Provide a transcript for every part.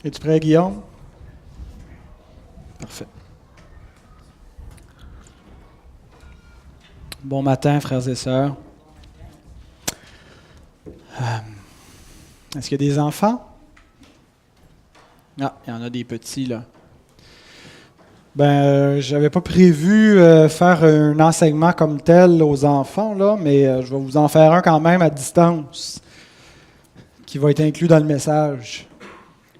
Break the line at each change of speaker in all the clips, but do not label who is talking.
Es-tu prêt, Guillaume? Parfait. Bon matin, frères et sœurs. Est-ce qu'il y a des enfants? Ah, il y en a des petits, là. J'avais pas prévu faire un enseignement comme tel aux enfants, là, mais je vais vous en faire un quand même à distance, qui va être inclus dans le message.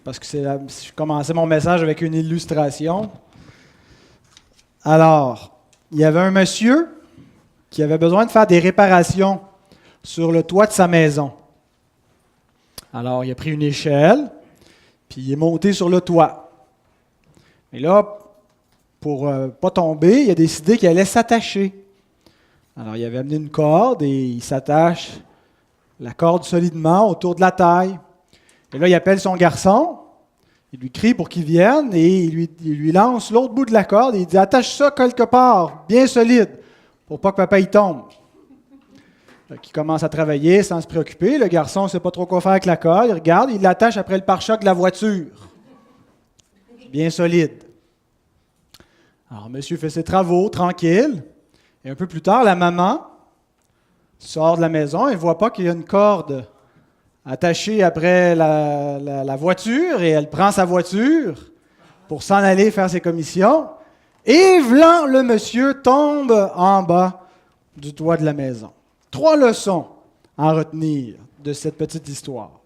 Parce que je commençais mon message avec une illustration. Alors, il y avait un monsieur qui avait besoin de faire des réparations sur le toit de sa maison. Alors, il a pris une échelle, puis il est monté sur le toit. Et là, pour ne pas tomber, il a décidé qu'il allait s'attacher. Alors, il avait amené une corde et il s'attache la corde solidement autour de la taille. Et là, il appelle son garçon, il lui crie pour qu'il vienne et il lui lance l'autre bout de la corde et il dit « Attache ça quelque part, bien solide, pour pas que papa y tombe. » Qui commence à travailler sans se préoccuper. Le garçon ne sait pas trop quoi faire avec la corde. Il regarde, il l'attache après le pare-choc de la voiture. Bien solide. Alors, monsieur fait ses travaux, tranquille. Et un peu plus tard, la maman sort de la maison et ne voit pas qu'il y a une corde attachée après la voiture. Et elle prend sa voiture pour s'en aller faire ses commissions. Et v'lan, le monsieur tombe en bas du toit de la maison. 3 leçons à retenir de cette petite histoire.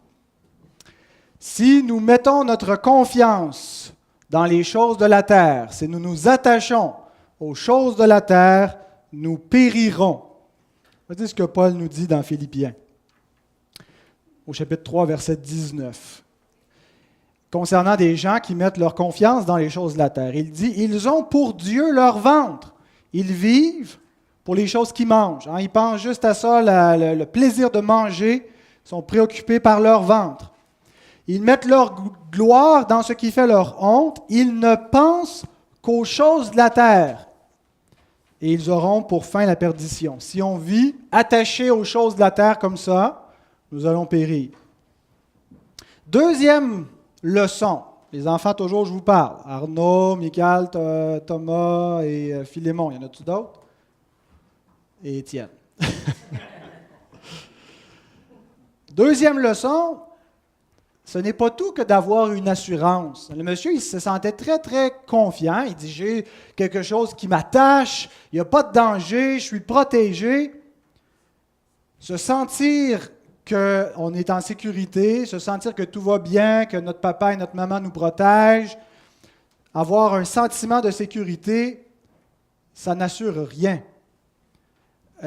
Si nous mettons notre confiance dans les choses de la terre, si nous nous attachons aux choses de la terre, nous périrons. C'est ce que Paul nous dit dans Philippiens, au chapitre 3, verset 19. Concernant des gens qui mettent leur confiance dans les choses de la terre. Il dit, ils ont pour Dieu leur ventre. Ils vivent pour les choses qu'ils mangent. Ils pensent juste à ça, le plaisir de manger. Ils sont préoccupés par leur ventre. Ils mettent leur gloire dans ce qui fait leur honte. Ils ne pensent qu'aux choses de la terre. Et ils auront pour fin la perdition. Si on vit attaché aux choses de la terre comme ça, nous allons périr. Deuxième leçon. Les enfants, toujours, je vous parle. Arnaud, Michael, Thomas et Philémon. Y en a-tu d'autres? Et Étienne. Deuxième leçon, ce n'est pas tout que d'avoir une assurance. Le monsieur, il se sentait très, très confiant. Il dit, j'ai quelque chose qui m'attache, il n'y a pas de danger, je suis protégé. Se sentir qu'on est en sécurité, se sentir que tout va bien, que notre papa et notre maman nous protègent, avoir un sentiment de sécurité, ça n'assure rien.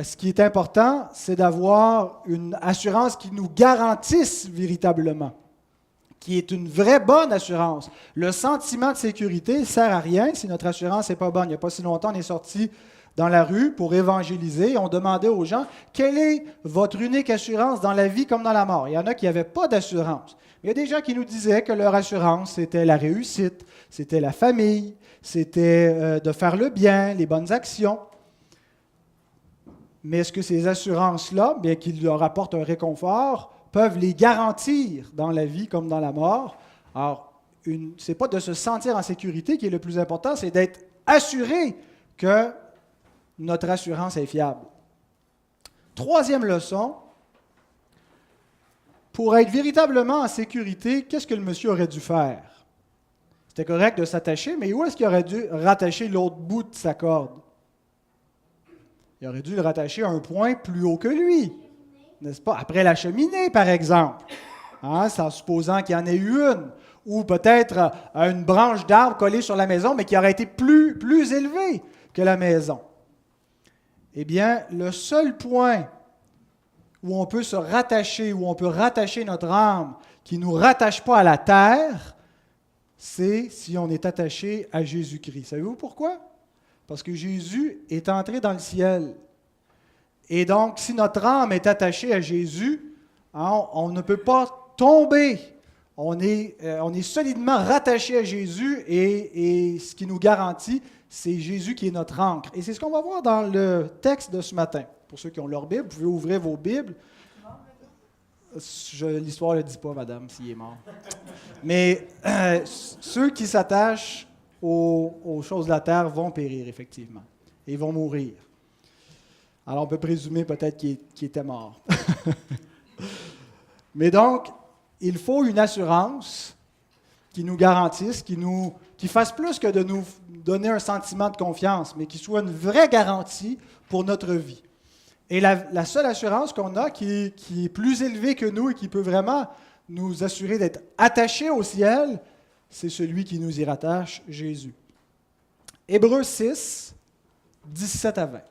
Ce qui est important, c'est d'avoir une assurance qui nous garantisse véritablement, qui est une vraie bonne assurance. Le sentiment de sécurité ne sert à rien si notre assurance n'est pas bonne. Il n'y a pas si longtemps, on est sorti dans la rue pour évangéliser et on demandait aux gens « Quelle est votre unique assurance dans la vie comme dans la mort? » Il y en a qui n'avaient pas d'assurance. Il y a des gens qui nous disaient que leur assurance, c'était la réussite, c'était la famille, c'était de faire le bien, les bonnes actions. Mais est-ce que ces assurances-là, bien qu'ils leur apportent un réconfort, peuvent les garantir dans la vie comme dans la mort? Alors, ce n'est pas de se sentir en sécurité qui est le plus important, c'est d'être assuré que notre assurance est fiable. Troisième leçon, pour être véritablement en sécurité, qu'est-ce que le monsieur aurait dû faire? C'était correct de s'attacher, mais où est-ce qu'il aurait dû rattacher l'autre bout de sa corde? Il aurait dû le rattacher à un point plus haut que lui, n'est-ce pas? Après la cheminée, par exemple, en supposant qu'il y en ait eu une, ou peut-être à une branche d'arbre collée sur la maison, mais qui aurait été plus élevée que la maison. Eh bien, le seul point où on peut se rattacher, où on peut rattacher notre âme, qui ne nous rattache pas à la terre, c'est si on est attaché à Jésus-Christ. Savez-vous pourquoi? Parce que Jésus est entré dans le ciel. Et donc, si notre âme est attachée à Jésus, on ne peut pas tomber. On est solidement rattaché à Jésus et ce qui nous garantit, c'est Jésus qui est notre ancre. Et c'est ce qu'on va voir dans le texte de ce matin. Pour ceux qui ont leur Bible, vous pouvez ouvrir vos Bibles. L'histoire ne le dit pas, madame, s'il est mort. Mais ceux qui s'attachent aux choses de la terre vont périr, effectivement. Et vont mourir. Alors, on peut présumer peut-être qu'il était mort. Mais donc, il faut une assurance qui nous garantisse, qui fasse plus que de nous donner un sentiment de confiance, mais qui soit une vraie garantie pour notre vie. Et la seule assurance qu'on a, qui est plus élevée que nous et qui peut vraiment nous assurer d'être attachés au ciel, c'est celui qui nous y rattache, Jésus. Hébreux 6, 17 à 20.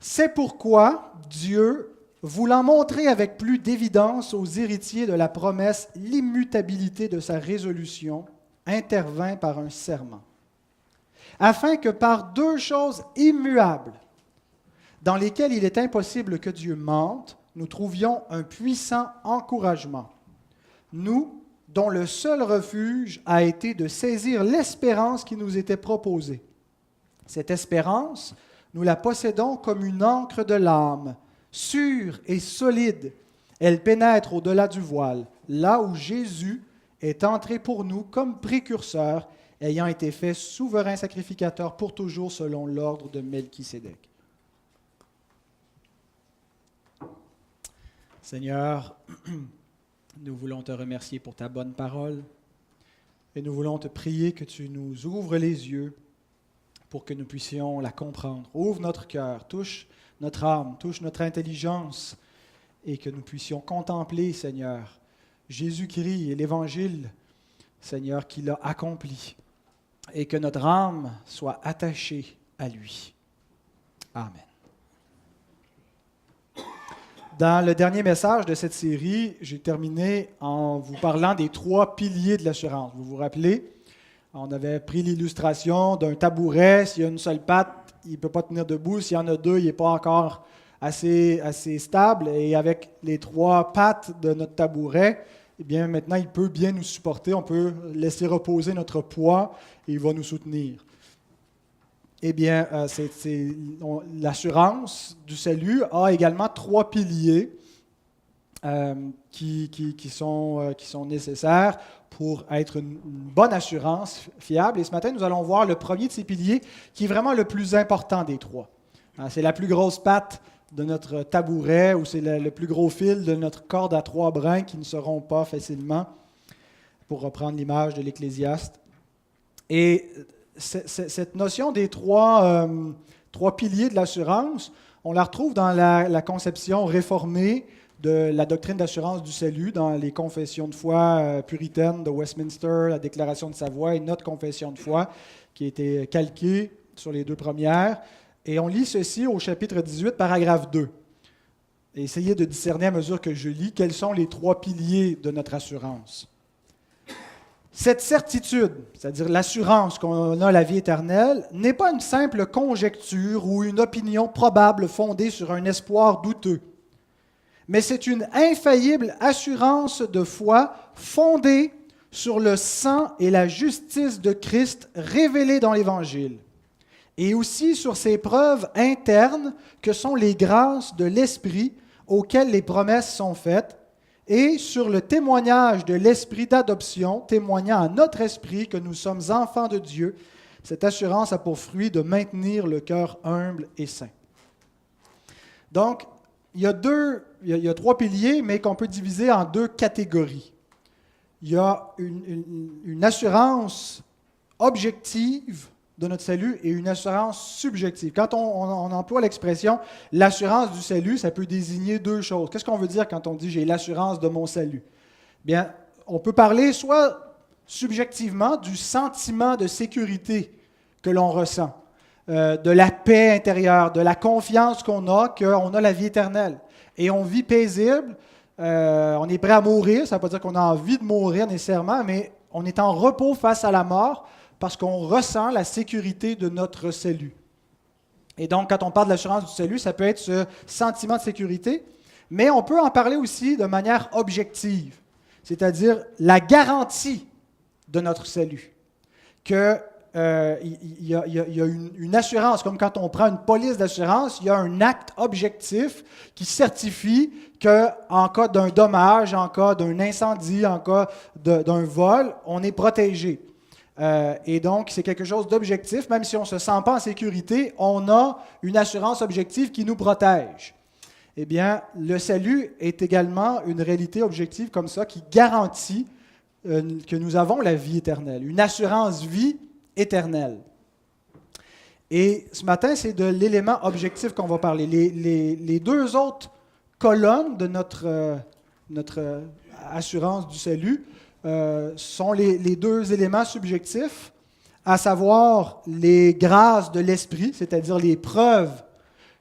C'est pourquoi Dieu, voulant montrer avec plus d'évidence aux héritiers de la promesse l'immutabilité de sa résolution, intervint par un serment, afin que par deux choses immuables, dans lesquelles il est impossible que Dieu mente, nous trouvions un puissant encouragement. Nous, dont le seul refuge a été de saisir l'espérance qui nous était proposée. Cette espérance, nous la possédons comme une ancre de l'âme, sûre et solide. Elle pénètre au-delà du voile, là où Jésus est entré pour nous comme précurseur, ayant été fait souverain sacrificateur pour toujours selon l'ordre de Melchisédek. Seigneur, nous voulons te remercier pour ta bonne parole et nous voulons te prier que tu nous ouvres les yeux pour que nous puissions la comprendre. Ouvre notre cœur, touche notre âme, touche notre intelligence et que nous puissions contempler, Seigneur, Jésus-Christ et l'Évangile, Seigneur, qu'il a accompli et que notre âme soit attachée à lui. Amen. Dans le dernier message de cette série, j'ai terminé en vous parlant des 3 piliers de l'assurance. Vous vous rappelez? On avait pris l'illustration d'un tabouret. S'il y a une seule patte, il ne peut pas tenir debout. S'il y en a 2, il n'est pas encore assez stable. Et avec les 3 pattes de notre tabouret, eh bien, maintenant, il peut bien nous supporter. On peut laisser reposer notre poids et il va nous soutenir. Eh bien, l'assurance du salut a également 3 piliers qui sont nécessaires pour être une bonne assurance fiable. Et ce matin, nous allons voir le premier de ces piliers qui est vraiment le plus important des 3. C'est la plus grosse patte de notre tabouret ou c'est le plus gros fil de notre corde à 3 brins qui ne se rompt pas facilement, pour reprendre l'image de l'Ecclésiaste. Et cette notion des 3 piliers de l'assurance, on la retrouve dans la conception réformée de la doctrine d'assurance du salut, dans les confessions de foi puritaines de Westminster, la Déclaration de Savoie et notre confession de foi, qui a été calquée sur les 2 premières. Et on lit ceci au chapitre 18, paragraphe 2. Et essayez de discerner à mesure que je lis quels sont les 3 piliers de notre assurance. Cette certitude, c'est-à-dire l'assurance qu'on a la vie éternelle, n'est pas une simple conjecture ou une opinion probable fondée sur un espoir douteux, mais c'est une infaillible assurance de foi fondée sur le sang et la justice de Christ révélés dans l'Évangile, et aussi sur ces preuves internes que sont les grâces de l'Esprit auxquelles les promesses sont faites, et sur le témoignage de l'esprit d'adoption, témoignant à notre esprit que nous sommes enfants de Dieu. Cette assurance a pour fruit de maintenir le cœur humble et saint. Donc, il y a 3 piliers, mais qu'on peut diviser en 2 catégories. Il y a une assurance objective de notre salut et une assurance subjective. Quand on emploie l'expression « l'assurance du salut », ça peut désigner 2 choses. Qu'est-ce qu'on veut dire quand on dit « j'ai l'assurance de mon salut » ? Bien, on peut parler soit subjectivement du sentiment de sécurité que l'on ressent, de la paix intérieure, de la confiance qu'on a la vie éternelle. Et on vit paisible, on est prêt à mourir, ça ne veut pas dire qu'on a envie de mourir nécessairement, mais on est en repos face à la mort, parce qu'on ressent la sécurité de notre salut. Et donc, quand on parle de l'assurance du salut, ça peut être ce sentiment de sécurité, mais on peut en parler aussi de manière objective, c'est-à-dire la garantie de notre salut, que il y a une assurance, comme quand on prend une police d'assurance, il y a un acte objectif qui certifie qu'en cas d'un dommage, en cas d'un incendie, en cas d'un vol, on est protégé. Et donc, c'est quelque chose d'objectif. Même si on ne se sent pas en sécurité, on a une assurance objective qui nous protège. Eh bien, le salut est également une réalité objective comme ça qui garantit que nous avons la vie éternelle, une assurance vie éternelle. Et ce matin, c'est de l'élément objectif qu'on va parler. Les deux autres colonnes de notre assurance du salut sont les deux éléments subjectifs, à savoir les grâces de l'Esprit, c'est-à-dire les preuves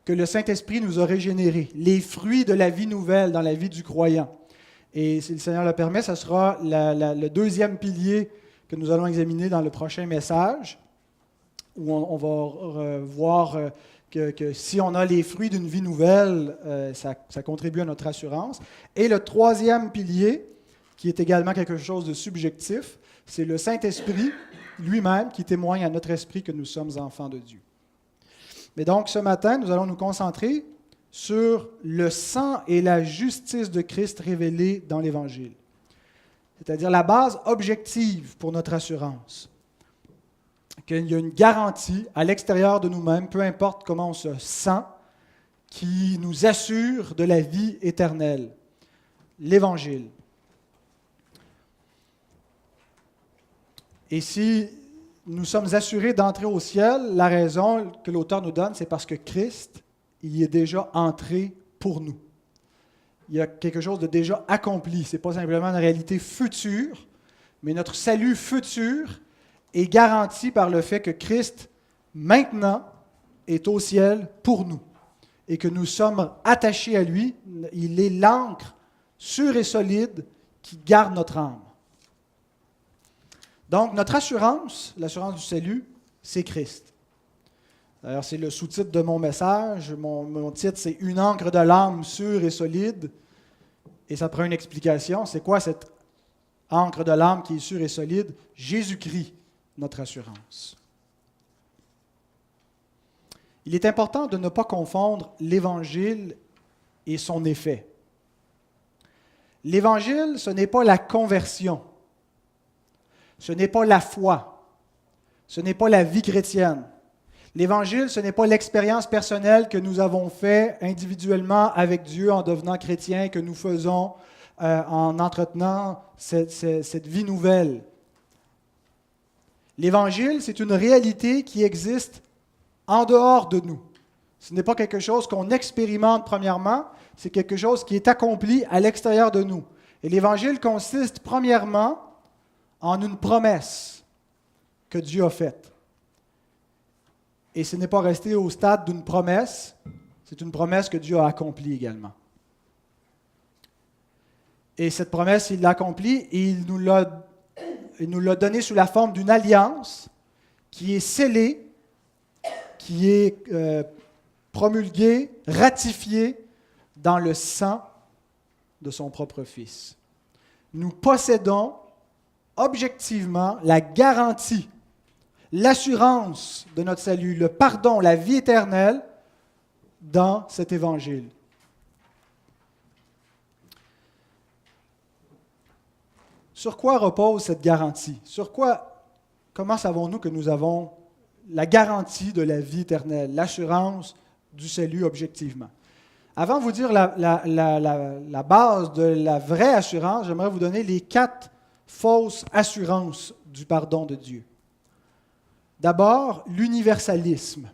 que le Saint-Esprit nous a régénérés, les fruits de la vie nouvelle dans la vie du croyant. Et si le Seigneur le permet, ce sera le deuxième pilier que nous allons examiner dans le prochain message, où on va voir que si on a les fruits d'une vie nouvelle, ça contribue à notre assurance. Et le troisième pilier, qui est également quelque chose de subjectif, c'est le Saint-Esprit lui-même qui témoigne à notre esprit que nous sommes enfants de Dieu. Mais donc, ce matin, nous allons nous concentrer sur le sang et la justice de Christ révélés dans l'Évangile. C'est-à-dire la base objective pour notre assurance. Qu'il y a une garantie à l'extérieur de nous-mêmes, peu importe comment on se sent, qui nous assure de la vie éternelle. L'Évangile. Et si nous sommes assurés d'entrer au ciel, la raison que l'auteur nous donne, c'est parce que Christ y est déjà entré pour nous. Il y a quelque chose de déjà accompli. Ce n'est pas simplement une réalité future, mais notre salut futur est garanti par le fait que Christ, maintenant, est au ciel pour nous et que nous sommes attachés à lui. Il est l'ancre sûre et solide qui garde notre âme. Donc, notre assurance, l'assurance du salut, c'est Christ. D'ailleurs, c'est le sous-titre de mon message. Mon titre, c'est « Une encre de l'âme sûre et solide ». Et ça prend une explication. C'est quoi cette encre de l'âme qui est sûre et solide? Jésus-Christ, notre assurance. Il est important de ne pas confondre l'Évangile et son effet. L'Évangile, ce n'est pas la conversion. Ce n'est pas la foi. Ce n'est pas la vie chrétienne. L'Évangile, ce n'est pas l'expérience personnelle que nous avons faite individuellement avec Dieu en devenant chrétiens, que nous faisons en entretenant cette vie nouvelle. L'Évangile, c'est une réalité qui existe en dehors de nous. Ce n'est pas quelque chose qu'on expérimente premièrement, c'est quelque chose qui est accompli à l'extérieur de nous. Et l'Évangile consiste premièrement en une promesse que Dieu a faite. Et ce n'est pas resté au stade d'une promesse, c'est une promesse que Dieu a accomplie également. Et cette promesse, il l'a accomplie et il nous l'a donnée sous la forme d'une alliance qui est scellée, qui est promulguée, ratifiée dans le sang de son propre Fils. Nous possédons objectivement la garantie, l'assurance de notre salut, le pardon, la vie éternelle dans cet évangile. Sur quoi repose cette garantie? Comment savons-nous que nous avons la garantie de la vie éternelle, l'assurance du salut objectivement? Avant de vous dire la base de la vraie assurance, j'aimerais vous donner les 4 fausses assurances du pardon de Dieu. D'abord, l'universalisme.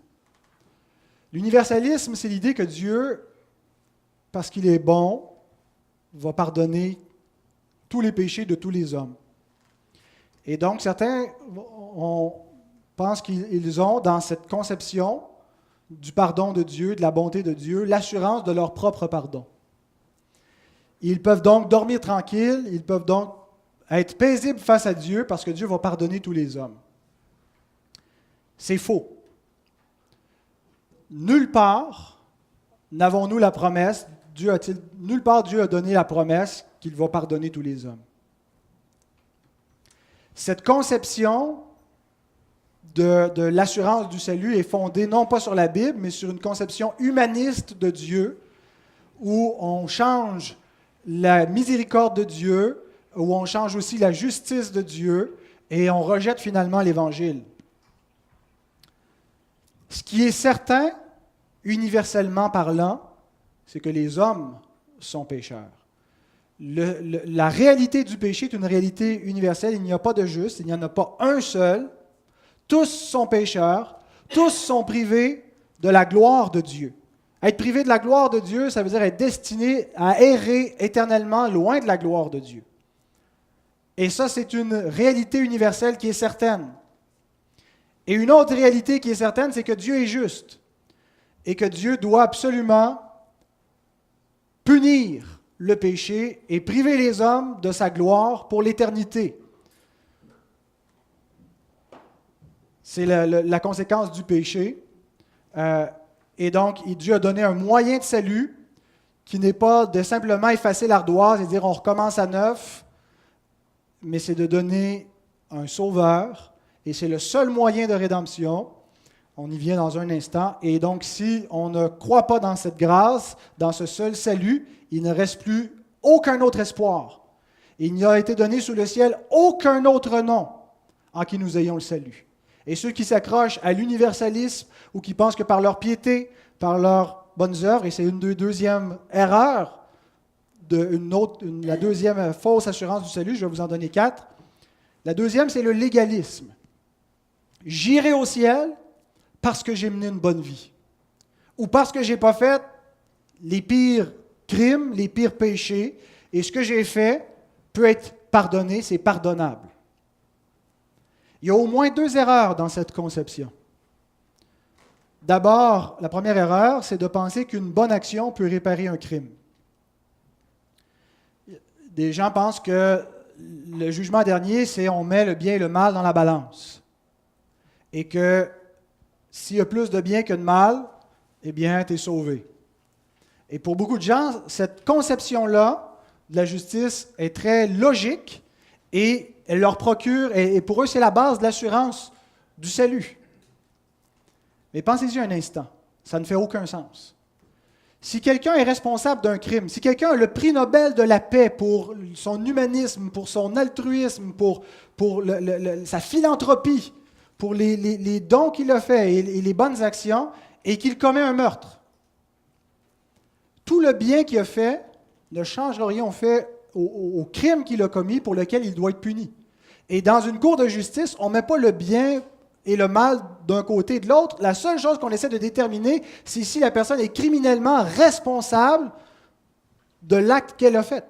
L'universalisme, c'est l'idée que Dieu, parce qu'il est bon, va pardonner tous les péchés de tous les hommes. Et donc, certains pensent qu'ils ont, dans cette conception du pardon de Dieu, de la bonté de Dieu, l'assurance de leur propre pardon. Ils peuvent donc dormir tranquilles, ils peuvent donc être paisibles face à Dieu parce que Dieu va pardonner tous les hommes. C'est faux. Nulle part n'avons-nous la promesse, nulle part Dieu a donné la promesse qu'il va pardonner tous les hommes. Cette conception de l'assurance du salut est fondée non pas sur la Bible, mais sur une conception humaniste de Dieu, où on change la miséricorde de Dieu, où on change aussi la justice de Dieu, et on rejette finalement l'Évangile. Ce qui est certain, universellement parlant, c'est que les hommes sont pécheurs. La réalité du péché est une réalité universelle. Il n'y a pas de juste, il n'y en a pas un seul. Tous sont pécheurs, tous sont privés de la gloire de Dieu. Être privé de la gloire de Dieu, ça veut dire être destiné à errer éternellement loin de la gloire de Dieu. Et ça, c'est une réalité universelle qui est certaine. Et une autre réalité qui est certaine, c'est que Dieu est juste et que Dieu doit absolument punir le péché et priver les hommes de sa gloire pour l'éternité. C'est la conséquence du péché. Et donc, Dieu a donné un moyen de salut qui n'est pas de simplement effacer l'ardoise et dire on recommence à neuf, mais c'est de donner un sauveur, et c'est le seul moyen de rédemption. On y vient dans un instant. Et donc, si on ne croit pas dans cette grâce, dans ce seul salut, il ne reste plus aucun autre espoir. Il n'y a été donné sous le ciel aucun autre nom en qui nous ayons le salut. Et ceux qui s'accrochent à l'universalisme ou qui pensent que par leur piété, par leurs bonnes œuvres, et c'est une des deuxièmes erreurs, la deuxième fausse assurance du salut, je vais vous en donner 4. La deuxième, c'est le légalisme. J'irai au ciel parce que j'ai mené une bonne vie. Ou parce que je n'ai pas fait les pires crimes, les pires péchés, et ce que j'ai fait peut être pardonné, c'est pardonnable. Il y a au moins 2 erreurs dans cette conception. D'abord, la première erreur, c'est de penser qu'une bonne action peut réparer un crime. Des gens pensent que le jugement dernier, c'est on met le bien et le mal dans la balance. Et que s'il y a plus de bien que de mal, eh bien, tu es sauvé. Et pour beaucoup de gens, cette conception-là de la justice est très logique et elle leur procure, et pour eux, c'est la base de l'assurance du salut. Mais pensez-y un instant, ça ne fait aucun sens. Si quelqu'un est responsable d'un crime, si quelqu'un a le prix Nobel de la paix pour son humanisme, pour son altruisme, pour sa philanthropie, pour les dons qu'il a faits et les bonnes actions, et qu'il commet un meurtre, tout le bien qu'il a fait ne changera rien au crime qu'il a commis pour lequel il doit être puni. Et dans une cour de justice, on ne met pas le bien et le mal d'un côté et de l'autre. La seule chose qu'on essaie de déterminer, c'est si la personne est criminellement responsable de l'acte qu'elle a fait.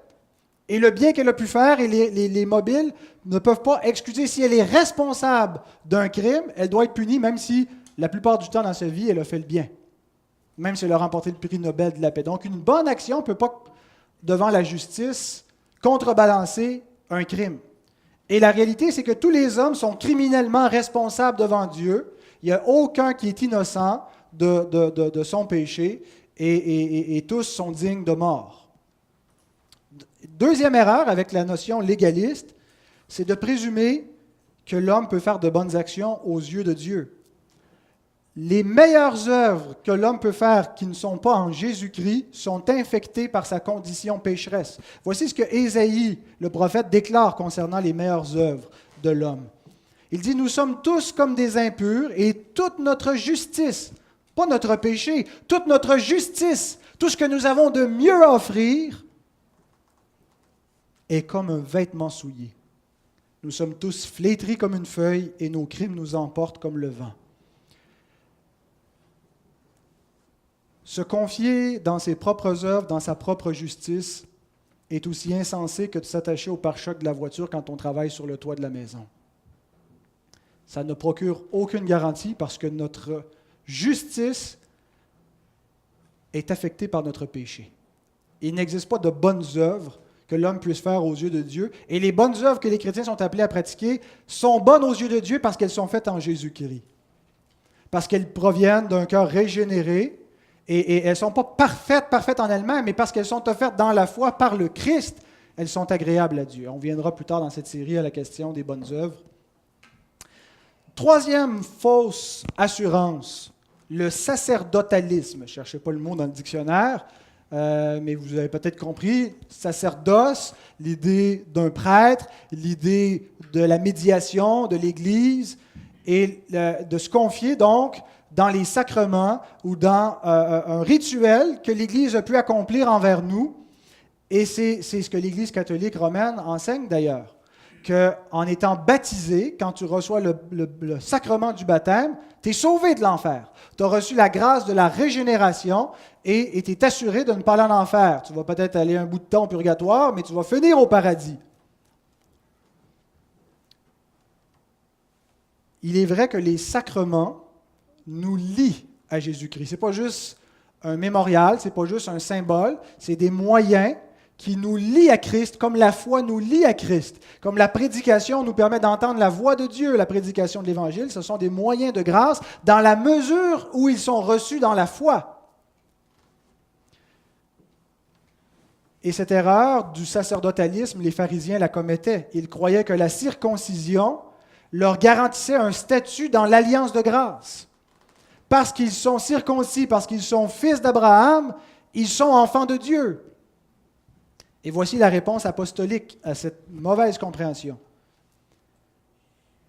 Et le bien qu'elle a pu faire et les mobiles ne peuvent pas excuser. Si elle est responsable d'un crime, elle doit être punie, même si la plupart du temps dans sa vie, elle a fait le bien. Même si elle a remporté le prix Nobel de la paix. Donc, une bonne action ne peut pas, devant la justice, contrebalancer un crime. Et la réalité, c'est que tous les hommes sont criminellement responsables devant Dieu. Il n'y a aucun qui est innocent de son péché et tous sont dignes de mort. Deuxième erreur avec la notion légaliste, c'est de présumer que l'homme peut faire de bonnes actions aux yeux de Dieu. Les meilleures œuvres que l'homme peut faire qui ne sont pas en Jésus-Christ sont infectées par sa condition pécheresse. Voici ce que Ésaïe, le prophète, déclare concernant les meilleures œuvres de l'homme. Il dit, « Nous sommes tous comme des impurs et toute notre justice, pas notre péché, toute notre justice, tout ce que nous avons de mieux à offrir, est comme un vêtement souillé. Nous sommes tous flétris comme une feuille et nos crimes nous emportent comme le vent. » Se confier dans ses propres œuvres, dans sa propre justice, est aussi insensé que de s'attacher au pare-choc de la voiture quand on travaille sur le toit de la maison. Ça ne procure aucune garantie parce que notre justice est affectée par notre péché. Il n'existe pas de bonnes œuvres que l'homme puisse faire aux yeux de Dieu. Et les bonnes œuvres que les chrétiens sont appelés à pratiquer sont bonnes aux yeux de Dieu parce qu'elles sont faites en Jésus-Christ. Parce qu'elles proviennent d'un cœur régénéré. Et elles ne sont pas parfaites en elles-mêmes, mais parce qu'elles sont offertes dans la foi par le Christ, elles sont agréables à Dieu. On viendra plus tard dans cette série à la question des bonnes œuvres. Troisième fausse assurance, le sacerdotalisme. Je ne cherchais pas le mot dans le dictionnaire, mais vous avez peut-être compris. Sacerdoce, l'idée d'un prêtre, l'idée de la médiation de l'Église et de se confier donc dans les sacrements ou dans un rituel que l'Église a pu accomplir envers nous. Et c'est ce que l'Église catholique romaine enseigne d'ailleurs, qu'en étant baptisé, quand tu reçois le sacrement du baptême, tu es sauvé de l'enfer. Tu as reçu la grâce de la régénération et tu es assuré de ne pas aller en enfer. Tu vas peut-être aller un bout de temps au purgatoire, mais tu vas finir au paradis. Il est vrai que les sacrements nous lient à Jésus-Christ. Ce n'est pas juste un mémorial, ce n'est pas juste un symbole, c'est des moyens qui nous lient à Christ, comme la foi nous lie à Christ, comme la prédication nous permet d'entendre la voix de Dieu, la prédication de l'Évangile, ce sont des moyens de grâce dans la mesure où ils sont reçus dans la foi. Et cette erreur du sacerdotalisme, les pharisiens la commettaient. Ils croyaient que la circoncision leur garantissait un statut dans l'alliance de grâce. Parce qu'ils sont circoncis, parce qu'ils sont fils d'Abraham, ils sont enfants de Dieu. Et voici la réponse apostolique à cette mauvaise compréhension.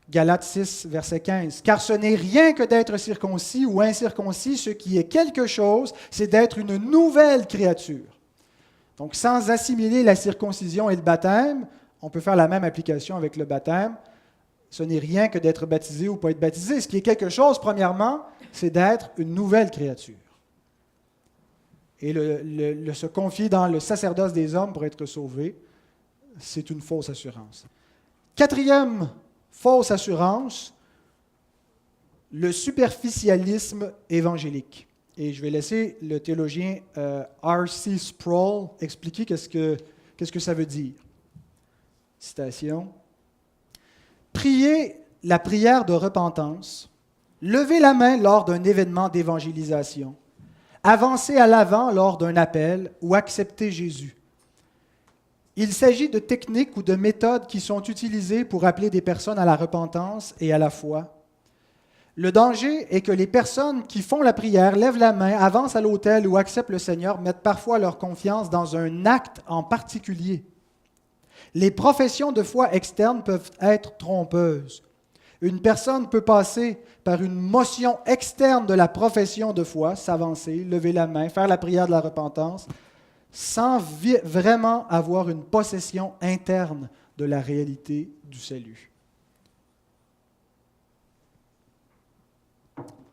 Galates 6, verset 15. « Car ce n'est rien que d'être circoncis ou incirconcis, ce qui est quelque chose, c'est d'être une nouvelle créature. » Donc, sans assimiler la circoncision et le baptême, on peut faire la même application avec le baptême. Ce n'est rien que d'être baptisé ou pas être baptisé. Ce qui est quelque chose, premièrement, c'est d'être une nouvelle créature. Et se confier dans le sacerdoce des hommes pour être sauvé, c'est une fausse assurance. Quatrième fausse assurance, le superficialisme évangélique. Et je vais laisser le théologien R.C. Sproul expliquer qu'est-ce que ça veut dire. Citation. « Prier la prière de repentance, lever la main lors d'un événement d'évangélisation, avancer à l'avant lors d'un appel ou accepter Jésus. Il s'agit de techniques ou de méthodes qui sont utilisées pour appeler des personnes à la repentance et à la foi. Le danger est que les personnes qui font la prière, lèvent la main, avancent à l'autel ou acceptent le Seigneur, mettent parfois leur confiance dans un acte en particulier. Les professions de foi externes peuvent être trompeuses. Une personne peut passer par une motion externe de la profession de foi, s'avancer, lever la main, faire la prière de la repentance, sans vraiment avoir une possession interne de la réalité du salut.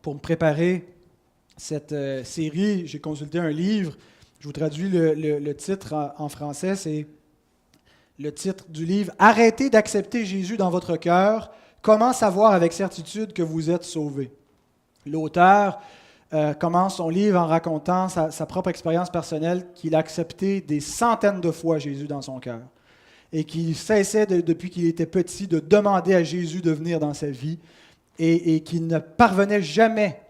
Pour me préparer cette série, j'ai consulté un livre. Je vous traduis le titre en français. C'est le titre du livre « Arrêtez d'accepter Jésus dans votre cœur. Comment savoir avec certitude que vous êtes sauvé? » L'auteur commence son livre en racontant sa propre expérience personnelle qu'il a accepté des centaines de fois Jésus dans son cœur et qu'il cessait, depuis qu'il était petit, de demander à Jésus de venir dans sa vie et qu'il ne parvenait jamais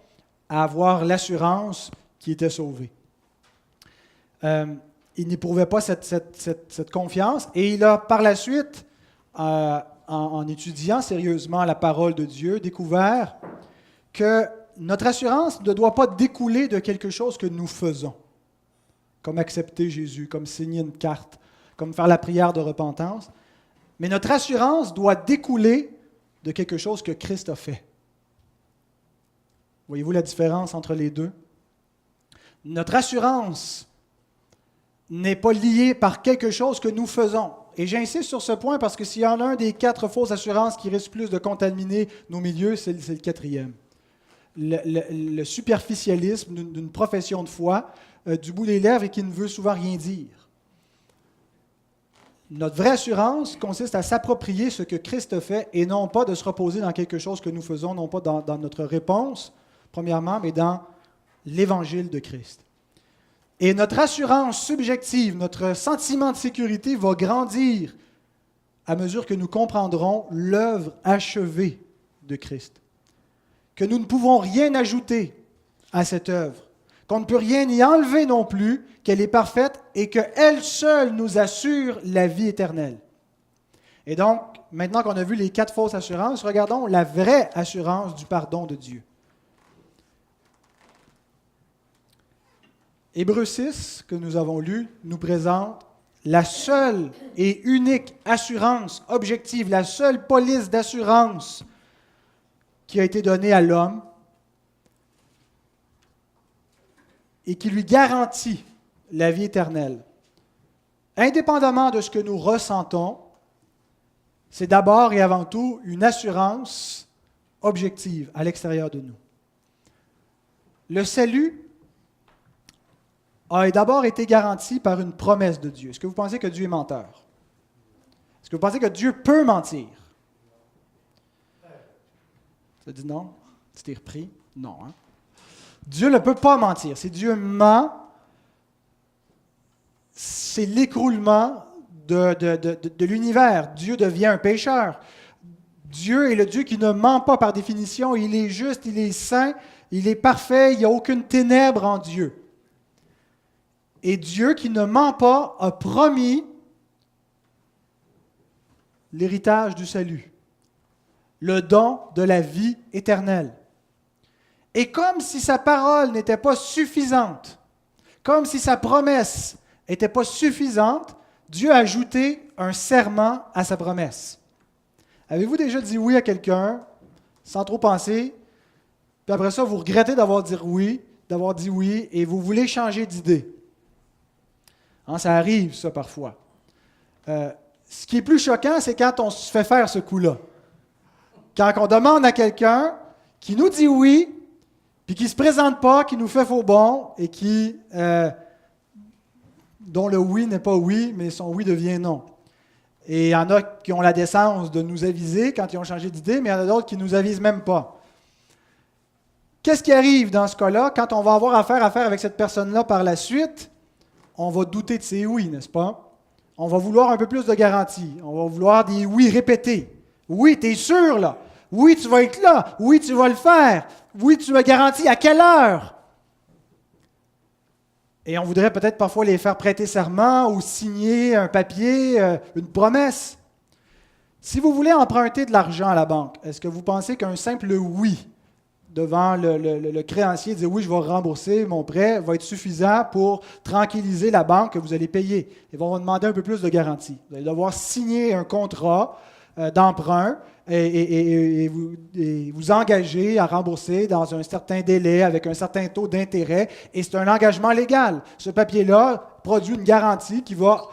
à avoir l'assurance qu'il était sauvé. Il n'éprouvait pas cette confiance et il a par la suite, en étudiant sérieusement la parole de Dieu, découvert que notre assurance ne doit pas découler de quelque chose que nous faisons, comme accepter Jésus, comme signer une carte, comme faire la prière de repentance, mais notre assurance doit découler de quelque chose que Christ a fait. Voyez-vous la différence entre les deux? Notre assurance n'est pas liée par quelque chose que nous faisons. Et j'insiste sur ce point parce que s'il y en a un des 4 fausses assurances qui risque plus de contaminer nos milieux, c'est le quatrième. Le superficialisme d'une profession de foi du bout des lèvres et qui ne veut souvent rien dire. Notre vraie assurance consiste à s'approprier ce que Christ a fait et non pas de se reposer dans quelque chose que nous faisons, non pas dans notre réponse, premièrement, mais dans l'Évangile de Christ. Et notre assurance subjective, notre sentiment de sécurité va grandir à mesure que nous comprendrons l'œuvre achevée de Christ. Que nous ne pouvons rien ajouter à cette œuvre, qu'on ne peut rien y enlever non plus, qu'elle est parfaite et qu'elle seule nous assure la vie éternelle. Et donc, maintenant qu'on a vu les 4 fausses assurances, regardons la vraie assurance du pardon de Dieu. Hébreux 6, que nous avons lu, nous présente la seule et unique assurance objective, la seule police d'assurance qui a été donnée à l'homme et qui lui garantit la vie éternelle. Indépendamment de ce que nous ressentons, c'est d'abord et avant tout une assurance objective à l'extérieur de nous. Le salut a d'abord été garanti par une promesse de Dieu. Est-ce que vous pensez que Dieu est menteur? Est-ce que vous pensez que Dieu peut mentir? Ça dit non? Tu t'es repris? Non. Hein? Dieu ne peut pas mentir. Si Dieu ment, c'est l'écroulement de l'univers. Dieu devient un pécheur. Dieu est le Dieu qui ne ment pas par définition. Il est juste, il est saint, il est parfait, il n'y a aucune ténèbre en Dieu. Et Dieu, qui ne ment pas, a promis l'héritage du salut, le don de la vie éternelle. Et comme si sa parole n'était pas suffisante, comme si sa promesse n'était pas suffisante, Dieu a ajouté un serment à sa promesse. Avez-vous déjà dit oui à quelqu'un sans trop penser, puis après ça, vous regrettez d'avoir dit oui, et vous voulez changer d'idée? Hein, ça arrive, ça, parfois. Ce qui est plus choquant, c'est quand on se fait faire ce coup-là. Quand on demande à quelqu'un qui nous dit oui, puis qui ne se présente pas, qui nous fait faux bon, et dont le oui n'est pas oui, mais son oui devient non. Et il y en a qui ont la décence de nous aviser quand ils ont changé d'idée, mais il y en a d'autres qui ne nous avisent même pas. Qu'est-ce qui arrive dans ce cas-là? Quand on va avoir affaire avec cette personne-là par la suite, on va douter de ses oui, n'est-ce pas? On va vouloir un peu plus de garantie. On va vouloir des oui répétés. Oui, tu es sûr, là. Oui, tu vas être là. Oui, tu vas le faire. Oui, tu me garantis à quelle heure? Et on voudrait peut-être parfois les faire prêter serment ou signer un papier, une promesse. Si vous voulez emprunter de l'argent à la banque, est-ce que vous pensez qu'un simple oui devant le créancier, dire oui, je vais rembourser mon prêt, va être suffisant pour tranquilliser la banque que vous allez payer? Ils vont vous demander un peu plus de garantie. Vous allez devoir signer un contrat d'emprunt et vous engager à rembourser dans un certain délai avec un certain taux d'intérêt. Et c'est un engagement légal. Ce papier-là produit une garantie qui va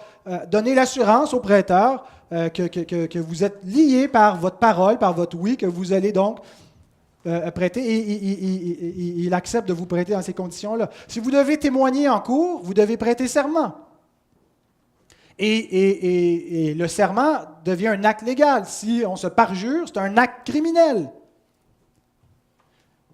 donner l'assurance au prêteur que vous êtes lié par votre parole, par votre oui, que vous allez donc prêter, et il accepte de vous prêter dans ces conditions-là. Si vous devez témoigner en cours, vous devez prêter serment. Et le serment devient un acte légal. Si on se parjure, c'est un acte criminel.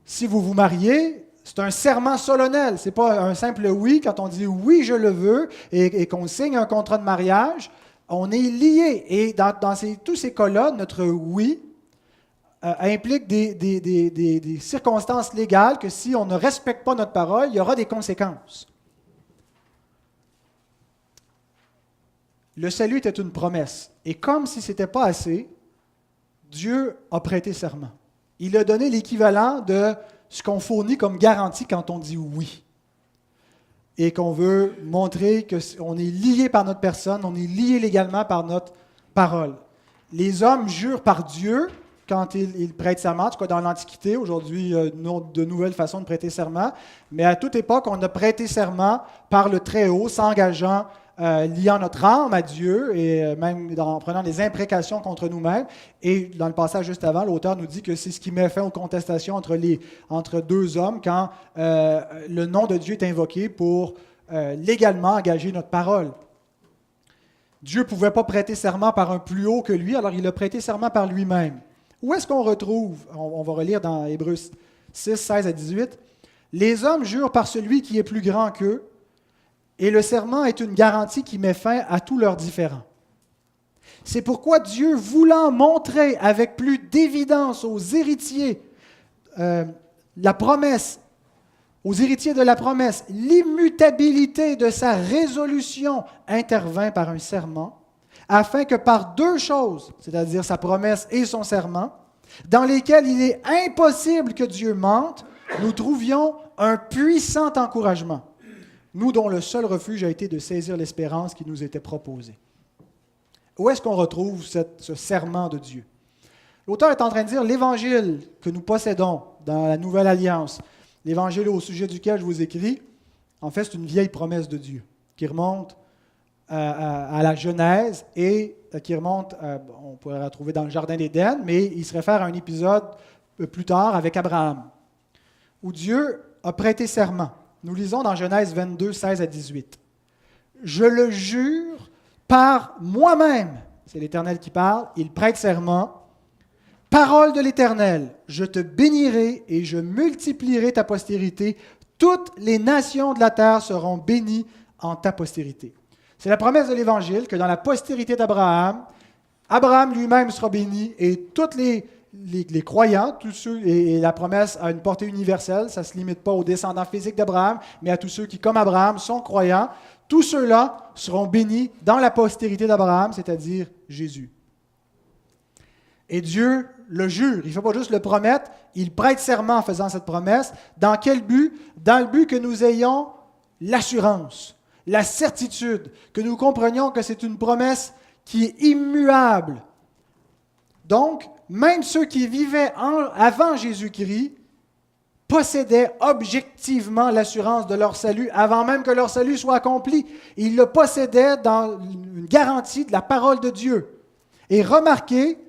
Si vous vous mariez, c'est un serment solennel. Ce n'est pas un simple oui. Quand on dit oui, je le veux, et qu'on signe un contrat de mariage, on est lié. Et dans tous ces cas-là, notre oui implique des circonstances légales que si on ne respecte pas notre parole, il y aura des conséquences. Le salut était une promesse. Et comme si ce n'était pas assez, Dieu a prêté serment. Il a donné l'équivalent de ce qu'on fournit comme garantie quand on dit oui. Et qu'on veut montrer qu'on est lié par notre personne, on est lié légalement par notre parole. Les hommes jurent par Dieu quand ils prêtent serment, en tout cas dans l'Antiquité. Aujourd'hui, de nouvelles façons de prêter serment. Mais à toute époque, on a prêté serment par le Très-Haut, s'engageant, liant notre âme à Dieu, et même en prenant des imprécations contre nous-mêmes. Et dans le passage juste avant, l'auteur nous dit que c'est ce qui met fin aux contestations entre deux hommes quand le nom de Dieu est invoqué pour légalement engager notre parole. Dieu ne pouvait pas prêter serment par un plus haut que lui, alors il a prêté serment par lui-même. Où est-ce qu'on retrouve, on va relire dans Hébreux 6, 16 à 18, « Les hommes jurent par celui qui est plus grand qu'eux, et le serment est une garantie qui met fin à tous leurs différends. C'est pourquoi Dieu, voulant montrer avec plus d'évidence aux héritiers la promesse, aux héritiers de la promesse, l'immutabilité de sa résolution, intervint par un serment, afin que par deux choses, c'est-à-dire sa promesse et son serment, dans lesquels il est impossible que Dieu mente, nous trouvions un puissant encouragement, nous dont le seul refuge a été de saisir l'espérance qui nous était proposée. Où est-ce qu'on retrouve ce serment de Dieu? L'auteur est en train de dire l'Évangile que nous possédons dans la Nouvelle Alliance, l'Évangile au sujet duquel je vous écris, en fait, c'est une vieille promesse de Dieu qui remonte à la Genèse et qui remonte, on pourrait la trouver dans le Jardin d'Éden, mais il se réfère à un épisode plus tard avec Abraham, où Dieu a prêté serment. Nous lisons dans Genèse 22, 16 à 18. « Je le jure par moi-même, c'est l'Éternel qui parle, il prête serment, parole de l'Éternel, je te bénirai et je multiplierai ta postérité, toutes les nations de la terre seront bénies en ta postérité. » C'est la promesse de l'Évangile que dans la postérité d'Abraham, Abraham lui-même sera béni et tous les croyants, tous ceux, et la promesse a une portée universelle, ça ne se limite pas aux descendants physiques d'Abraham, mais à tous ceux qui, comme Abraham, sont croyants. Tous ceux-là seront bénis dans la postérité d'Abraham, c'est-à-dire Jésus. Et Dieu le jure, il ne faut pas juste le promettre, il prête serment en faisant cette promesse. Dans quel but? Dans le but que nous ayons l'assurance, la certitude, que nous comprenions que c'est une promesse qui est immuable. Donc, même ceux qui vivaient avant Jésus-Christ possédaient objectivement l'assurance de leur salut avant même que leur salut soit accompli. Ils le possédaient dans une garantie de la parole de Dieu. Et remarquez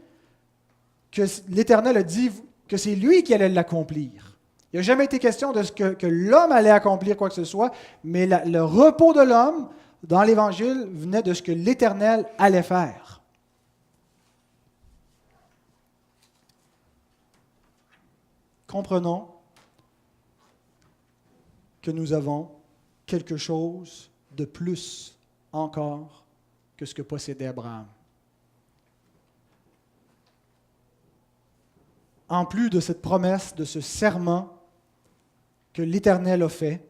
que l'Éternel a dit que c'est lui qui allait l'accomplir. Il n'a jamais été question de ce que l'homme allait accomplir quoi que ce soit, mais le repos de l'homme dans l'Évangile venait de ce que l'Éternel allait faire. Comprenons que nous avons quelque chose de plus encore que ce que possédait Abraham. En plus de cette promesse, de ce serment que l'Éternel a fait,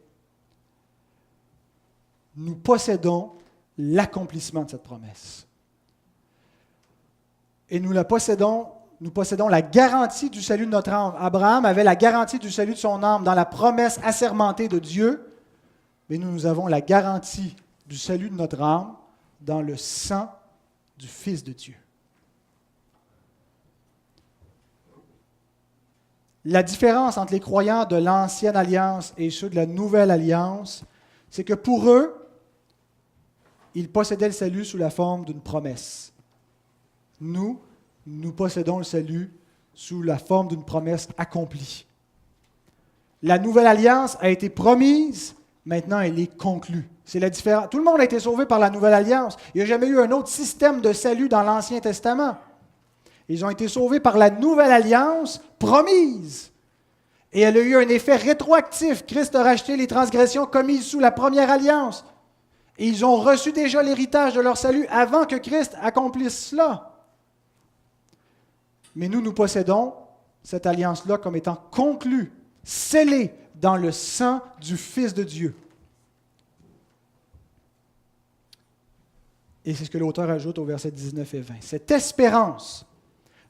nous possédons l'accomplissement de cette promesse. Et nous possédons la garantie du salut de notre âme. Abraham avait la garantie du salut de son âme dans la promesse assermentée de Dieu, mais nous avons la garantie du salut de notre âme dans le sang du Fils de Dieu. La différence entre les croyants de l'Ancienne Alliance et ceux de la Nouvelle Alliance, c'est que pour eux, ils possédaient le salut sous la forme d'une promesse. Nous possédons le salut sous la forme d'une promesse accomplie. La Nouvelle Alliance a été promise, maintenant elle est conclue. C'est la différence. Tout le monde a été sauvé par la Nouvelle Alliance. Il n'y a jamais eu un autre système de salut dans l'Ancien Testament. Ils ont été sauvés par la Nouvelle Alliance promise. Et elle a eu un effet rétroactif. Christ a racheté les transgressions commises sous la première alliance. Et ils ont reçu déjà l'héritage de leur salut avant que Christ accomplisse cela. Mais nous possédons cette alliance-là comme étant conclue, scellée dans le sang du Fils de Dieu. Et c'est ce que l'auteur ajoute au verset 19 et 20. Cette espérance,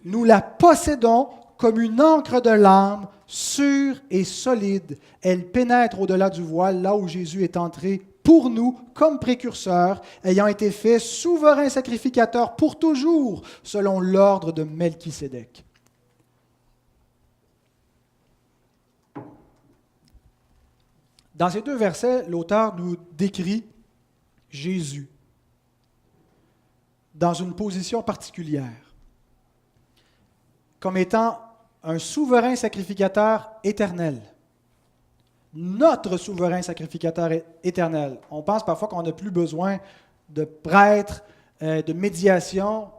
nous la possédons comme une ancre de l'âme, sûre et solide. Elle pénètre au-delà du voile, là où Jésus est entré pour nous comme précurseur, ayant été fait souverain sacrificateur pour toujours, selon l'ordre de Melchisédek. Dans ces deux versets, l'auteur nous décrit Jésus dans une position particulière, comme étant un souverain sacrificateur éternel. Notre souverain sacrificateur éternel. On pense parfois qu'on n'a plus besoin de prêtres, de médiation.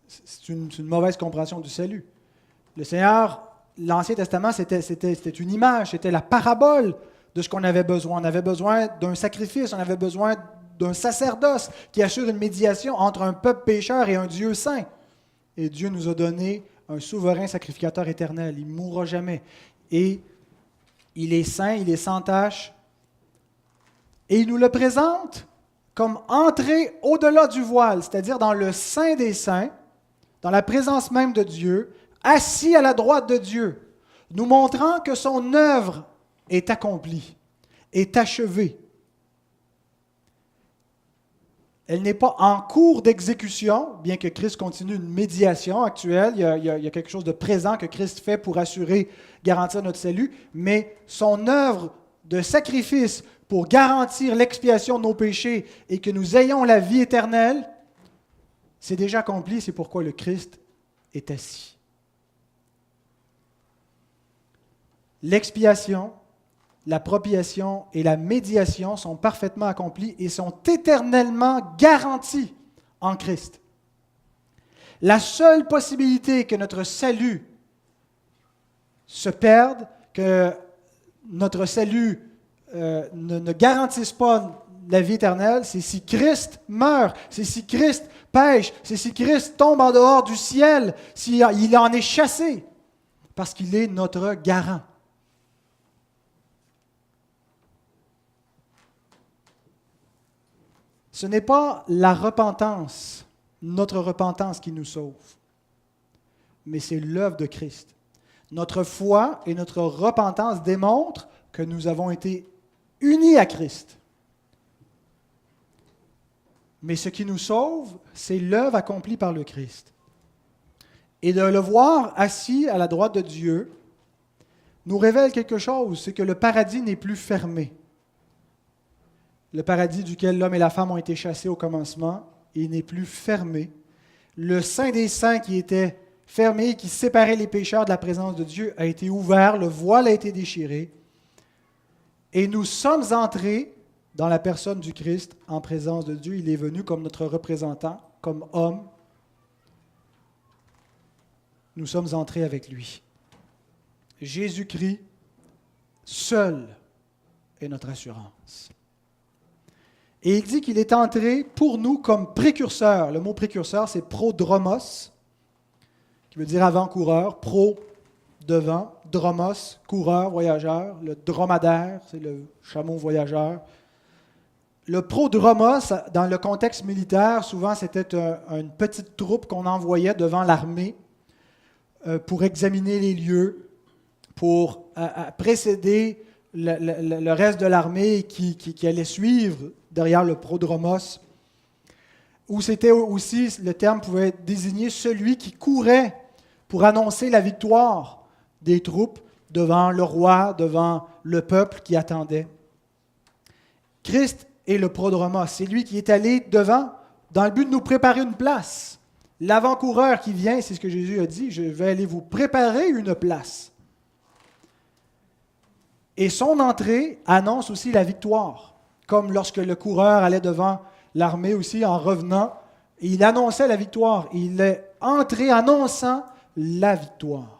C'est une mauvaise compréhension du salut. Le Seigneur, l'Ancien Testament, c'était une image, c'était la parabole de ce qu'on avait besoin. On avait besoin d'un sacrifice, on avait besoin d'un sacerdoce qui assure une médiation entre un peuple pécheur et un Dieu saint. Et Dieu nous a donné un souverain sacrificateur éternel. Il ne mourra jamais. Et il est saint, il est sans tache. Et il nous le présente comme entrer au-delà du voile, c'est-à-dire dans le Saint des Saints, dans la présence même de Dieu, assis à la droite de Dieu, nous montrant que son œuvre est accomplie, est achevée. Elle n'est pas en cours d'exécution, bien que Christ continue une médiation actuelle. Il y a quelque chose de présent que Christ fait pour assurer, garantir notre salut, mais son œuvre de sacrifice pour garantir l'expiation de nos péchés et que nous ayons la vie éternelle, c'est déjà accompli. C'est pourquoi le Christ est assis. L'expiation, la propitiation et la médiation sont parfaitement accomplies et sont éternellement garanties en Christ. La seule possibilité que notre salut se perde, que notre salut ne garantisse pas la vie éternelle, c'est si Christ meurt, c'est si Christ pêche, c'est si Christ tombe en dehors du ciel, s'il en est chassé, parce qu'il est notre garant. Ce n'est pas la repentance, notre repentance qui nous sauve, mais c'est l'œuvre de Christ. Notre foi et notre repentance démontrent que nous avons été unis à Christ. Mais ce qui nous sauve, c'est l'œuvre accomplie par le Christ. Et de le voir assis à la droite de Dieu nous révèle quelque chose, c'est que le paradis n'est plus fermé. Le paradis duquel l'homme et la femme ont été chassés au commencement, il n'est plus fermé. Le Saint des Saints qui était fermé, qui séparait les pécheurs de la présence de Dieu, a été ouvert, le voile a été déchiré, et nous sommes entrés dans la personne du Christ en présence de Dieu. Il est venu comme notre représentant, comme homme. Nous sommes entrés avec lui. Jésus-Christ, seul, est notre assurance. Et il dit qu'il est entré pour nous comme précurseur. Le mot précurseur, c'est prodromos, qui veut dire avant-coureur. Pro, devant. Dromos, coureur, voyageur. Le dromadaire, c'est le chameau voyageur. Le prodromos, dans le contexte militaire, souvent c'était une petite troupe qu'on envoyait devant l'armée pour examiner les lieux, pour précéder le reste de l'armée qui allait suivre derrière le prodromos, où c'était aussi, le terme pouvait désigner celui qui courait pour annoncer la victoire des troupes devant le roi, devant le peuple qui attendait. Christ est le prodromos, c'est lui qui est allé devant dans le but de nous préparer une place. L'avant-coureur qui vient, c'est ce que Jésus a dit, je vais aller vous préparer une place. Et son entrée annonce aussi la victoire, comme lorsque le coureur allait devant l'armée aussi en revenant, il annonçait la victoire. Il est entré annonçant la victoire.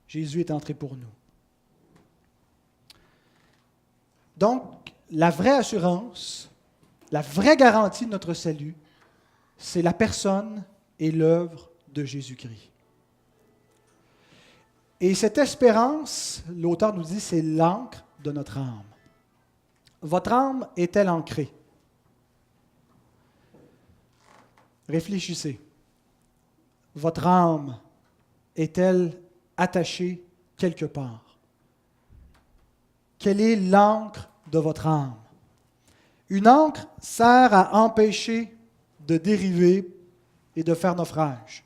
Jésus est entré pour nous. Donc, la vraie assurance, la vraie garantie de notre salut, c'est la personne et l'œuvre de Jésus-Christ. Et cette espérance, l'auteur nous dit, c'est l'ancre de notre âme. Votre âme est-elle ancrée? Réfléchissez. Votre âme est-elle attachée quelque part? Quelle est l'ancre de votre âme? Une ancre sert à empêcher de dériver et de faire naufrage.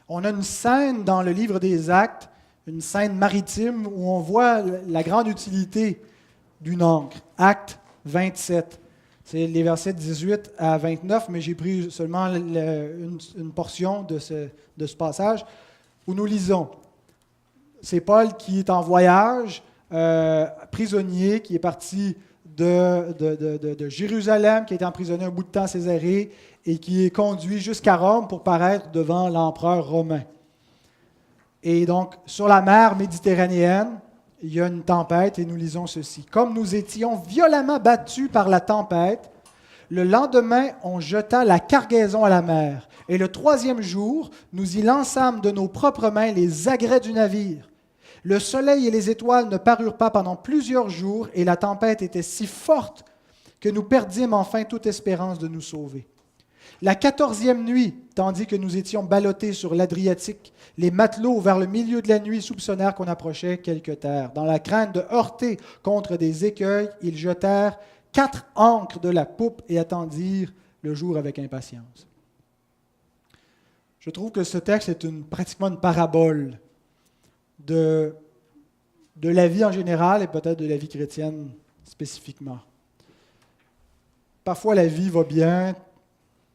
On a une scène dans le livre des Actes, une scène maritime où on voit la grande utilité d'une ancre. Acte 27. C'est les versets 18 à 29, mais j'ai pris seulement une portion de ce passage où nous lisons. C'est Paul qui est en voyage, prisonnier, qui est parti de Jérusalem, qui a été emprisonné un bout de temps à Césarée et qui est conduit jusqu'à Rome pour paraître devant l'empereur romain. Et donc, sur la mer Méditerranéenne, il y a une tempête et nous lisons ceci. « Comme nous étions violemment battus par la tempête, le lendemain, on jeta la cargaison à la mer. Et le troisième jour, nous y lançâmes de nos propres mains les agrès du navire. Le soleil et les étoiles ne parurent pas pendant plusieurs jours et la tempête était si forte que nous perdîmes enfin toute espérance de nous sauver. La 14e nuit, tandis que nous étions ballottés sur l'Adriatique, les matelots, vers le milieu de la nuit, soupçonnèrent qu'on approchait quelque terre. Dans la crainte de heurter contre des écueils, ils jetèrent 4 ancres de la poupe et attendirent le jour avec impatience. Je trouve que ce texte est pratiquement une parabole de la vie en général et peut-être de la vie chrétienne spécifiquement. Parfois, la vie va bien,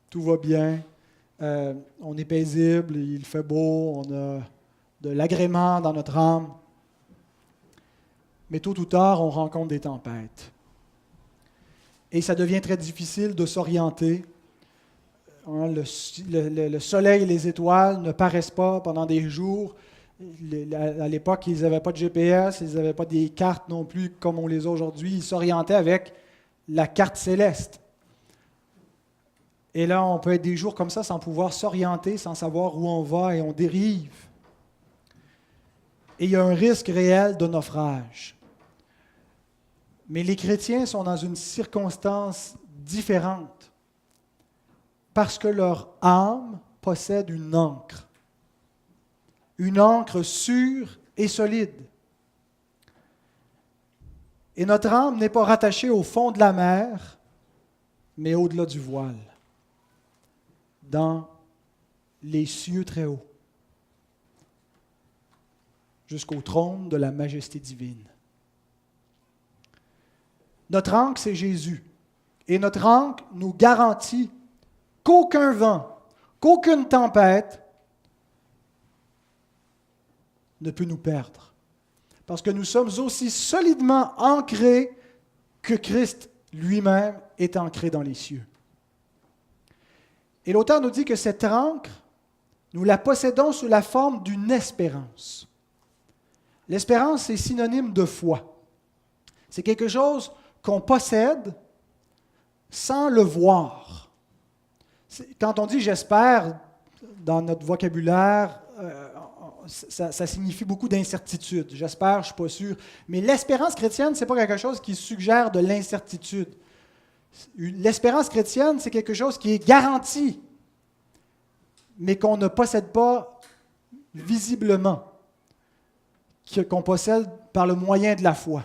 tout va bien, on est paisible, il fait beau, on a de l'agrément dans notre âme. Mais tôt ou tard, on rencontre des tempêtes. Et ça devient très difficile de s'orienter. Le soleil et les étoiles ne paraissent pas pendant des jours. À l'époque, ils n'avaient pas de GPS, ils n'avaient pas des cartes non plus comme on les a aujourd'hui. Ils s'orientaient avec la carte céleste. Et là, on peut être des jours comme ça sans pouvoir s'orienter, sans savoir où on va et on dérive. Et il y a un risque réel de naufrage. Mais les chrétiens sont dans une circonstance différente parce que leur âme possède une ancre sûre et solide. Et notre âme n'est pas rattachée au fond de la mer, mais au-delà du voile, dans les cieux très hauts, jusqu'au trône de la majesté divine. Notre ancre, c'est Jésus. Et notre ancre nous garantit qu'aucun vent, qu'aucune tempête ne peut nous perdre. Parce que nous sommes aussi solidement ancrés que Christ lui-même est ancré dans les cieux. Et l'auteur nous dit que cette ancre, nous la possédons sous la forme d'une espérance. L'espérance, c'est synonyme de foi. C'est quelque chose qu'on possède sans le voir. Quand on dit « j'espère », dans notre vocabulaire, ça signifie beaucoup d'incertitude. J'espère, je ne suis pas sûr. Mais l'espérance chrétienne, ce n'est pas quelque chose qui suggère de l'incertitude. L'espérance chrétienne, c'est quelque chose qui est garanti, mais qu'on ne possède pas visiblement, qu'on possède par le moyen de la foi.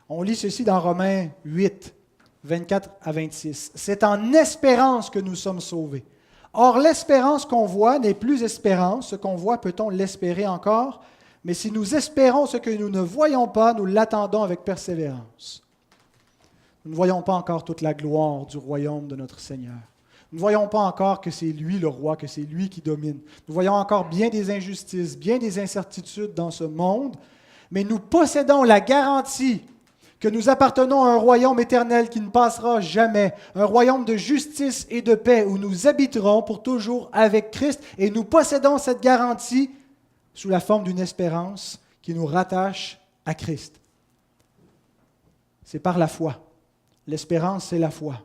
On lit ceci dans Romains 8, 24 à 26. « C'est en espérance que nous sommes sauvés. Or, l'espérance qu'on voit n'est plus espérance. Ce qu'on voit, peut-on l'espérer encore? Mais si nous espérons ce que nous ne voyons pas, nous l'attendons avec persévérance. Nous ne voyons pas encore toute la gloire du royaume de notre Seigneur. Nous ne voyons pas encore que c'est lui le roi, que c'est lui qui domine. Nous voyons encore bien des injustices, bien des incertitudes dans ce monde, mais nous possédons la garantie que nous appartenons à un royaume éternel qui ne passera jamais, un royaume de justice et de paix où nous habiterons pour toujours avec Christ, et nous possédons cette garantie sous la forme d'une espérance qui nous rattache à Christ. C'est par la foi. L'espérance, c'est la foi.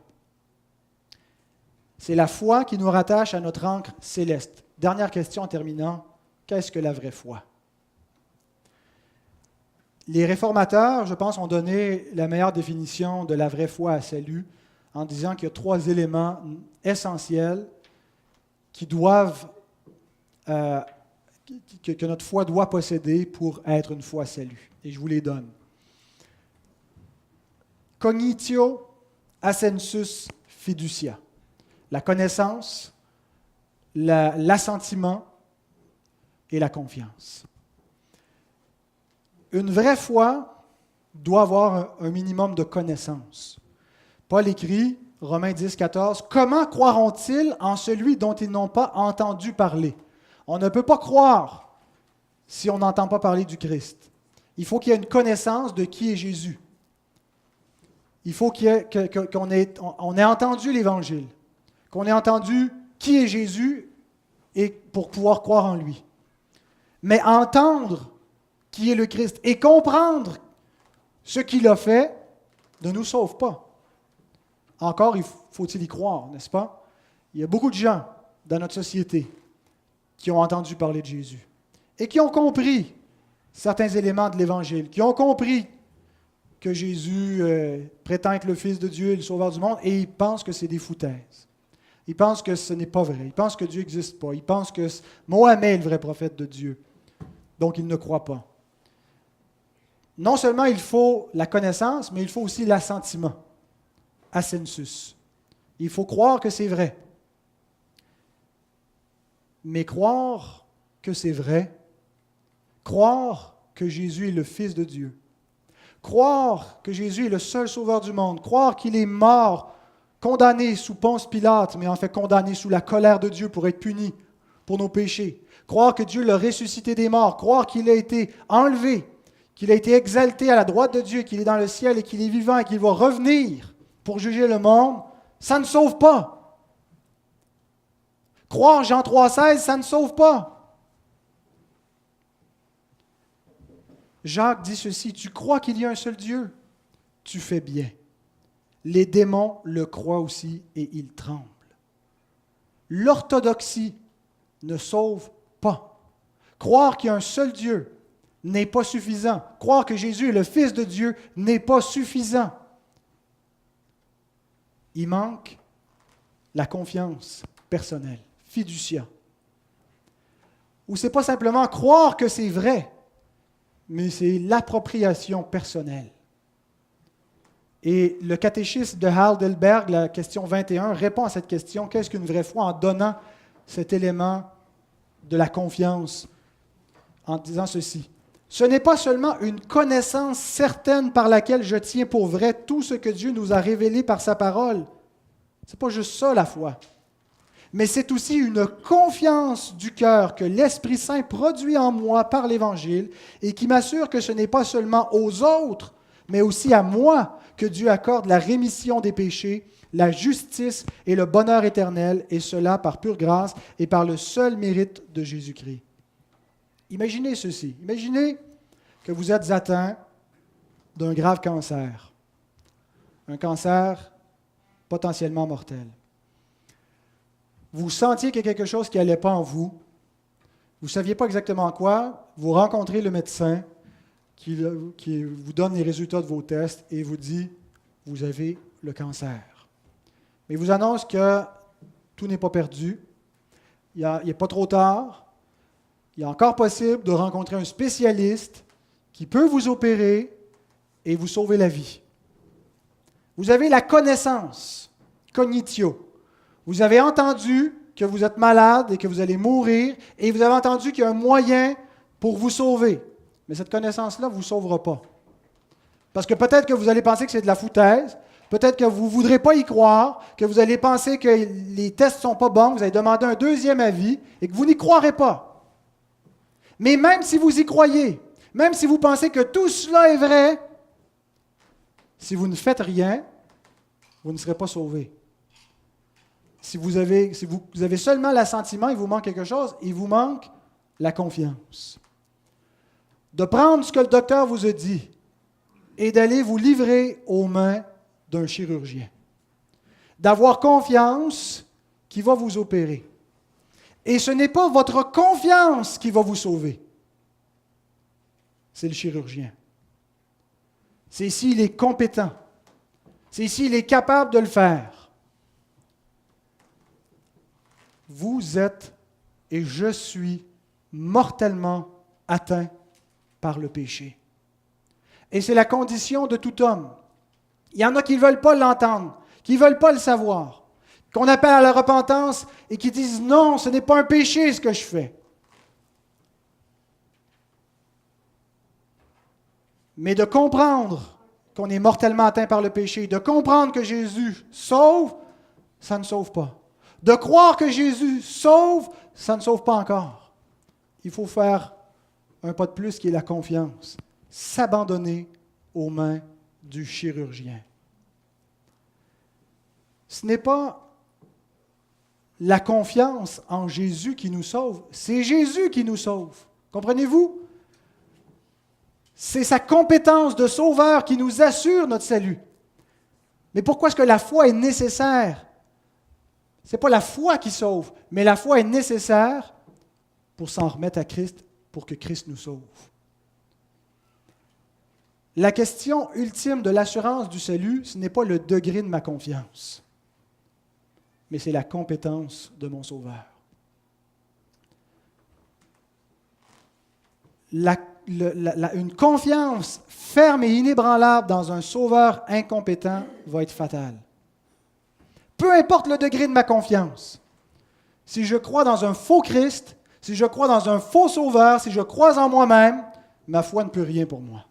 C'est la foi qui nous rattache à notre ancre céleste. Dernière question en terminant. Qu'est-ce que la vraie foi? Les réformateurs, je pense, ont donné la meilleure définition de la vraie foi à salut en disant qu'il y a 3 éléments essentiels qui doivent, que notre foi doit posséder pour être une foi à salut. Et je vous les donne. Cognitio assensus fiducia. La connaissance, l'assentiment et la confiance. Une vraie foi doit avoir un minimum de connaissance. Paul écrit, Romains 10, 14, « Comment croiront-ils en celui dont ils n'ont pas entendu parler? » On ne peut pas croire si on n'entend pas parler du Christ. Il faut qu'il y ait une connaissance de qui est Jésus. Il faut qu'on ait entendu l'Évangile, qu'on ait entendu qui est Jésus et pour pouvoir croire en lui. Mais entendre qui est le Christ et comprendre ce qu'il a fait ne nous sauve pas. Encore, faut-il y croire, n'est-ce pas? Il y a beaucoup de gens dans notre société qui ont entendu parler de Jésus et qui ont compris certains éléments de l'Évangile, qui ont compris que Jésus prétend être le Fils de Dieu et le Sauveur du monde, et ils pensent que c'est des foutaises. Ils pensent que ce n'est pas vrai. Ils pensent que Dieu n'existe pas. Ils pensent que Mohamed est le vrai prophète de Dieu. Donc, ils ne croient pas. Non seulement il faut la connaissance, mais il faut aussi l'assentiment. Assensus. Il faut croire que c'est vrai. Mais croire que c'est vrai, croire que Jésus est le Fils de Dieu, croire que Jésus est le seul sauveur du monde, croire qu'il est mort, condamné sous Ponce Pilate, mais en fait condamné sous la colère de Dieu pour être puni pour nos péchés, croire que Dieu l'a ressuscité des morts, croire qu'il a été enlevé, qu'il a été exalté à la droite de Dieu, qu'il est dans le ciel et qu'il est vivant et qu'il va revenir pour juger le monde, ça ne sauve pas. Croire Jean 3,16, ça ne sauve pas. Jacques dit ceci, « Tu crois qu'il y a un seul Dieu? Tu fais bien. Les démons le croient aussi et ils tremblent. » L'orthodoxie ne sauve pas. Croire qu'il y a un seul Dieu n'est pas suffisant. Croire que Jésus est le Fils de Dieu n'est pas suffisant. Il manque la confiance personnelle, fiducia. Ou ce n'est pas simplement croire que c'est vrai, mais c'est l'appropriation personnelle. Et le catéchisme de Heidelberg, la question 21, répond à cette question, qu'est-ce qu'une vraie foi, en donnant cet élément de la confiance, en disant ceci. Ce n'est pas seulement une connaissance certaine par laquelle je tiens pour vrai tout ce que Dieu nous a révélé par sa parole. Ce n'est pas juste ça la foi. Mais c'est aussi une confiance du cœur que l'Esprit Saint produit en moi par l'Évangile et qui m'assure que ce n'est pas seulement aux autres, mais aussi à moi que Dieu accorde la rémission des péchés, la justice et le bonheur éternel, et cela par pure grâce et par le seul mérite de Jésus-Christ. Imaginez ceci. Imaginez que vous êtes atteint d'un grave cancer. Un cancer potentiellement mortel. Vous sentiez qu'il y a quelque chose qui n'allait pas en vous. Vous ne saviez pas exactement quoi. Vous rencontrez le médecin qui vous donne les résultats de vos tests et vous dit « Vous avez le cancer ». Mais il vous annonce que tout n'est pas perdu. Il n'est pas trop tard. Il est encore possible de rencontrer un spécialiste qui peut vous opérer et vous sauver la vie. Vous avez la connaissance, cognitio. Vous avez entendu que vous êtes malade et que vous allez mourir, et vous avez entendu qu'il y a un moyen pour vous sauver. Mais cette connaissance-là ne vous sauvera pas. Parce que peut-être que vous allez penser que c'est de la foutaise, peut-être que vous ne voudrez pas y croire, que vous allez penser que les tests ne sont pas bons, vous allez demander un deuxième avis, et que vous n'y croirez pas. Mais même si vous y croyez, même si vous pensez que tout cela est vrai, si vous ne faites rien, vous ne serez pas sauvé. Si vous avez seulement l'assentiment, il vous manque quelque chose, il vous manque la confiance. De prendre ce que le docteur vous a dit et d'aller vous livrer aux mains d'un chirurgien. D'avoir confiance qui va vous opérer. Et ce n'est pas votre confiance qui va vous sauver. C'est le chirurgien. C'est s'il est compétent. C'est s'il est capable de le faire. Vous êtes et je suis mortellement atteints par le péché. Et c'est la condition de tout homme. Il y en a qui ne veulent pas l'entendre, qui ne veulent pas le savoir, qu'on appelle à la repentance et qui disent « Non, ce n'est pas un péché ce que je fais ». Mais de comprendre qu'on est mortellement atteint par le péché, de comprendre que Jésus sauve, ça ne sauve pas. De croire que Jésus sauve, ça ne sauve pas encore. Il faut faire un pas de plus qui est la confiance. S'abandonner aux mains du chirurgien. Ce n'est pas la confiance en Jésus qui nous sauve, c'est Jésus qui nous sauve. Comprenez-vous? C'est sa compétence de sauveur qui nous assure notre salut. Mais pourquoi est-ce que la foi est nécessaire? Ce n'est pas la foi qui sauve, mais la foi est nécessaire pour s'en remettre à Christ, pour que Christ nous sauve. La question ultime de l'assurance du salut, ce n'est pas le degré de ma confiance, mais c'est la compétence de mon Sauveur. Une confiance ferme et inébranlable dans un Sauveur incompétent va être fatale. Peu importe le degré de ma confiance, si je crois dans un faux Christ, si je crois dans un faux Sauveur, si je crois en moi-même, ma foi ne peut rien pour moi.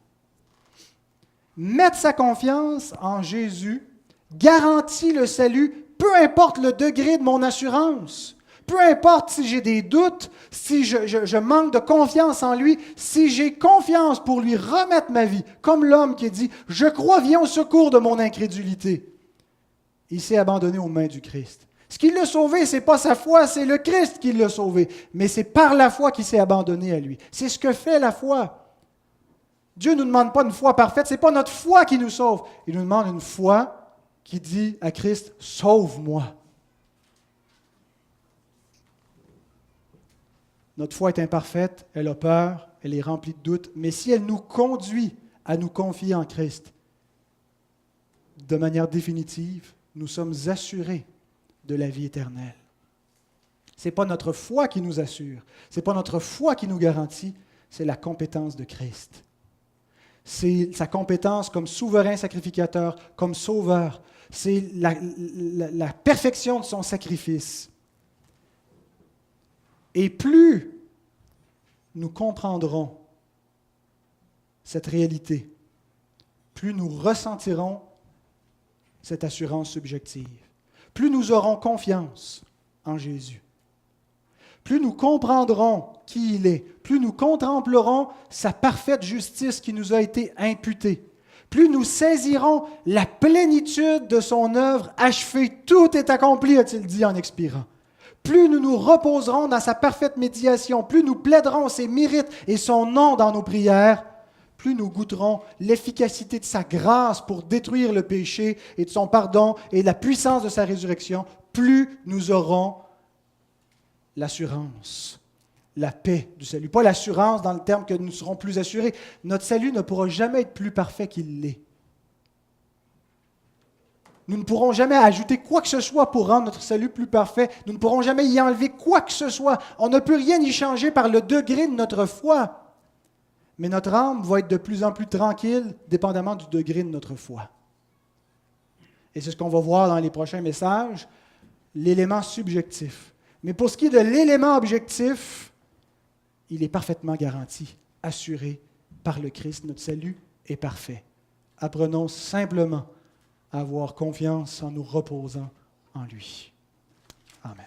Mettre sa confiance en Jésus garantit le salut, peu importe le degré de mon assurance. Peu importe si j'ai des doutes, si je manque de confiance en lui, si j'ai confiance pour lui remettre ma vie, comme l'homme qui dit « Je crois, viens au secours de mon incrédulité ». Il s'est abandonné aux mains du Christ. Ce qui l'a sauvé, ce n'est pas sa foi, c'est le Christ qui l'a sauvé. Mais c'est par la foi qu'il s'est abandonné à lui. C'est ce que fait la foi. Dieu ne nous demande pas une foi parfaite, ce n'est pas notre foi qui nous sauve. Il nous demande une foi qui dit à Christ « Sauve-moi ». Notre foi est imparfaite, elle a peur, elle est remplie de doutes, mais si elle nous conduit à nous confier en Christ de manière définitive, nous sommes assurés de la vie éternelle. Ce n'est pas notre foi qui nous assure, ce n'est pas notre foi qui nous garantit, c'est la compétence de Christ. C'est sa compétence comme souverain sacrificateur, comme sauveur. C'est la perfection de son sacrifice. Et plus nous comprendrons cette réalité, plus nous ressentirons cette assurance subjective, plus nous aurons confiance en Jésus, plus nous comprendrons qui il est, plus nous contemplerons sa parfaite justice qui nous a été imputée, plus nous saisirons la plénitude de son œuvre achevée. Tout est accompli, a-t-il dit en expirant. Plus nous nous reposerons dans sa parfaite médiation, plus nous plaiderons ses mérites et son nom dans nos prières, plus nous goûterons l'efficacité de sa grâce pour détruire le péché et de son pardon et la puissance de sa résurrection, plus nous aurons l'assurance, la paix du salut. Pas l'assurance dans le terme que nous serons plus assurés. Notre salut ne pourra jamais être plus parfait qu'il l'est. Nous ne pourrons jamais ajouter quoi que ce soit pour rendre notre salut plus parfait. Nous ne pourrons jamais y enlever quoi que ce soit. On ne peut rien y changer par le degré de notre foi. Mais notre âme va être de plus en plus tranquille, dépendamment du degré de notre foi. Et c'est ce qu'on va voir dans les prochains messages, l'élément subjectif. Mais pour ce qui est de l'élément objectif, il est parfaitement garanti, assuré par le Christ. Notre salut est parfait. Apprenons simplement à avoir confiance en nous reposant en lui. Amen.